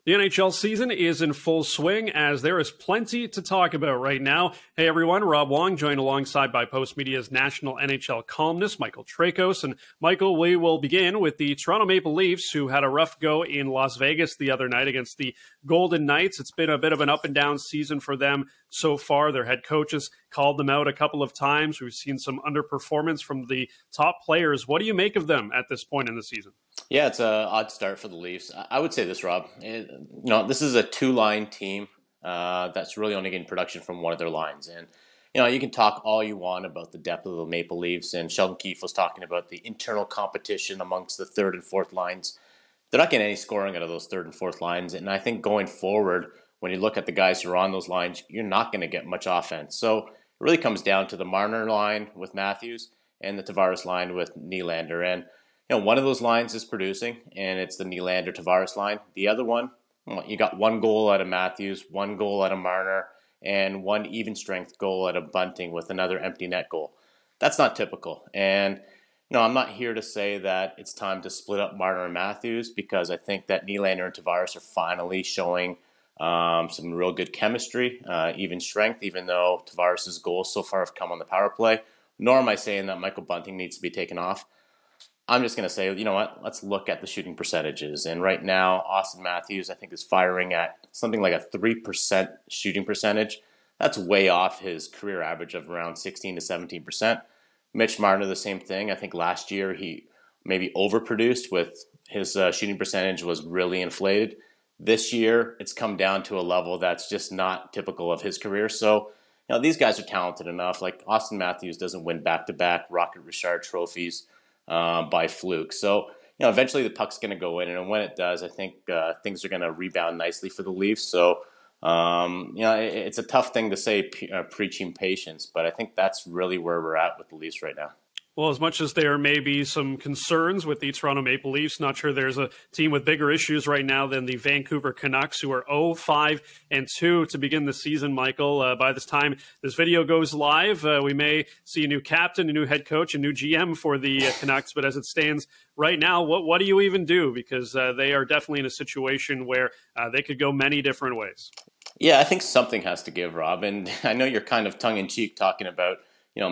The NHL season is in full swing as there is plenty to talk about right now. Hey everyone, Rob Wong, joined alongside by Postmedia's national NHL columnist, Michael Traikos. And Michael, we will begin with the Toronto Maple Leafs, who had a rough go in Las Vegas the other night against the Golden Knights. It's been a bit of an up and down season for them so far. Their head coaches called them out a couple of times. We've seen some underperformance from the top players. What do you make of them at this point in the season? Yeah, it's an odd start for the Leafs. I would say this, Rob. This is a two-line team that's really only getting production from one of their lines. And, you can talk all you want about the depth of the Maple Leafs. And Sheldon Keefe was talking about the internal competition amongst the third and fourth lines. They're not getting any scoring out of those third and fourth lines. And I think going forward, when you look at the guys who are on those lines, you're not going to get much offense. So it really comes down to the Marner line with Matthews and the Tavares line with Nylander. And one of those lines is producing, and it's the Nylander-Tavares line. The other one, you got one goal out of Matthews, one goal out of Marner, and one even-strength goal out of Bunting with another empty net goal. That's not typical. And, I'm not here to say that it's time to split up Marner and Matthews, because I think that Nylander and Tavares are finally showing some real good chemistry, even strength, even though Tavares' goals so far have come on the power play. Nor am I saying that Michael Bunting needs to be taken off. I'm just going to say, let's look at the shooting percentages. And right now, Austin Matthews, I think, is firing at something like a 3% shooting percentage. That's way off his career average of around 16 to 17%. Mitch Marner, the same thing. I think last year he maybe overproduced with his shooting percentage was really inflated. This year, it's come down to a level that's just not typical of his career. So, these guys are talented enough. Like Austin Matthews doesn't win back-to-back Rocket Richard trophies by fluke. So, eventually the puck's going to go in, and when it does, I think things are going to rebound nicely for the Leafs. So, it's a tough thing to say preaching patience, but I think that's really where we're at with the Leafs right now. Well, as much as there may be some concerns with the Toronto Maple Leafs, not sure there's a team with bigger issues right now than the Vancouver Canucks, who are 0-5-2 to begin the season, Michael. By this time this video goes live, we may see a new captain, a new head coach, a new GM for the Canucks. But as it stands right now, what do you even do? Because they are definitely in a situation where they could go many different ways. Yeah, I think something has to give, Rob. And I know you're kind of tongue-in-cheek talking about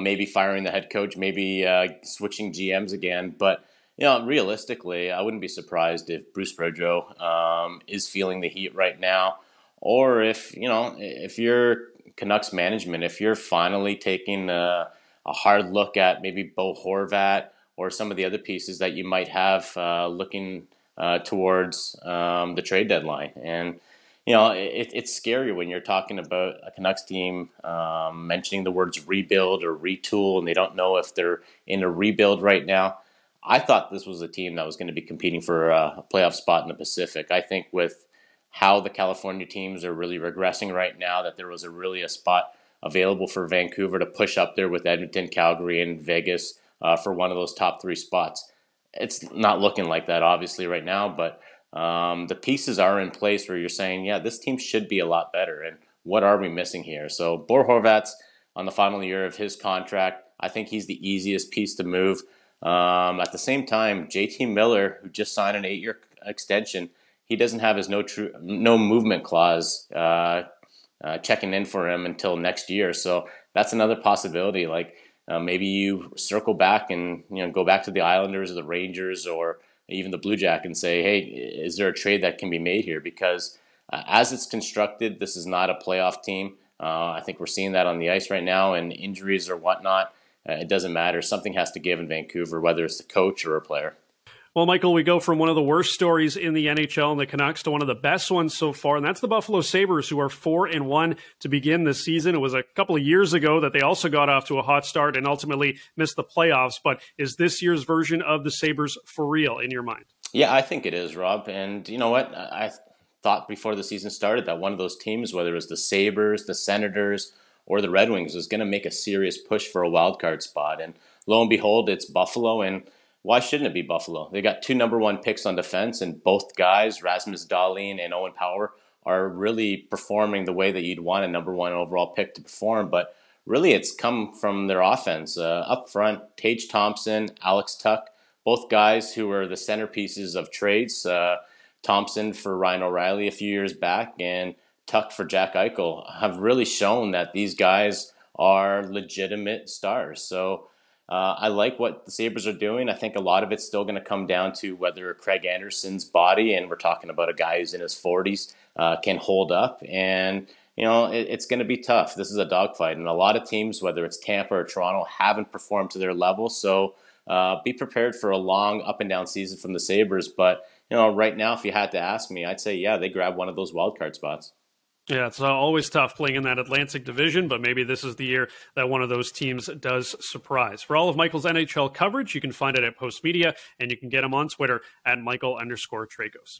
maybe firing the head coach, maybe switching GMs again. But, realistically, I wouldn't be surprised if Bruce Boudreau is feeling the heat right now. Or if you're Canucks management, if you're finally taking a hard look at maybe Bo Horvat or some of the other pieces that you might have looking towards the trade deadline. And, it's scary when you're talking about a Canucks team mentioning the words rebuild or retool, and they don't know if they're in a rebuild right now. I thought this was a team that was going to be competing for a playoff spot in the Pacific. I think with how the California teams are really regressing right now, that there was really a spot available for Vancouver to push up there with Edmonton, Calgary, and Vegas for one of those top three spots. It's not looking like that, obviously, right now, but the pieces are in place where you're saying, yeah, this team should be a lot better. And what are we missing here? So Bo Horvat's on the final year of his contract. I think he's the easiest piece to move. At the same time, JT Miller, who just signed an 8-year extension, he doesn't have his no movement clause checking in for him until next year. So that's another possibility. Like maybe you circle back and go back to the Islanders or the Rangers or even the Blue Jackets and say, hey, is there a trade that can be made here? Because as it's constructed, this is not a playoff team. I think we're seeing that on the ice right now, and injuries or whatnot, it doesn't matter. Something has to give in Vancouver, whether it's the coach or a player. Well, Michael, we go from one of the worst stories in the NHL and the Canucks to one of the best ones so far, and that's the Buffalo Sabres, who are 4-1 to begin the season. It was a couple of years ago that they also got off to a hot start and ultimately missed the playoffs. But is this year's version of the Sabres for real in your mind? Yeah, I think it is, Rob. And you know what? I thought before the season started that one of those teams, whether it was the Sabres, the Senators, or the Red Wings, was going to make a serious push for a wild card spot. And lo and behold, it's Buffalo. And why shouldn't it be Buffalo? They got 2 number 1 picks on defense, and both guys, Rasmus Dahlin and Owen Power, are really performing the way that you'd want a number 1 overall pick to perform. But really, it's come from their offense. Up front, Tage Thompson, Alex Tuch, both guys who are the centerpieces of trades. Thompson for Ryan O'Reilly a few years back and Tuck for Jack Eichel have really shown that these guys are legitimate stars. So I like what the Sabres are doing. I think a lot of it's still going to come down to whether Craig Anderson's body, and we're talking about a guy who's in his 40s, can hold up. And, it's going to be tough. This is a dogfight. And a lot of teams, whether it's Tampa or Toronto, haven't performed to their level. So be prepared for a long up and down season from the Sabres. But, right now, if you had to ask me, I'd say, yeah, they grab one of those wildcard spots. Yeah, it's always tough playing in that Atlantic division, but maybe this is the year that one of those teams does surprise. For all of Michael's NHL coverage, you can find it at Postmedia, and you can get him on Twitter at Michael_Traikos.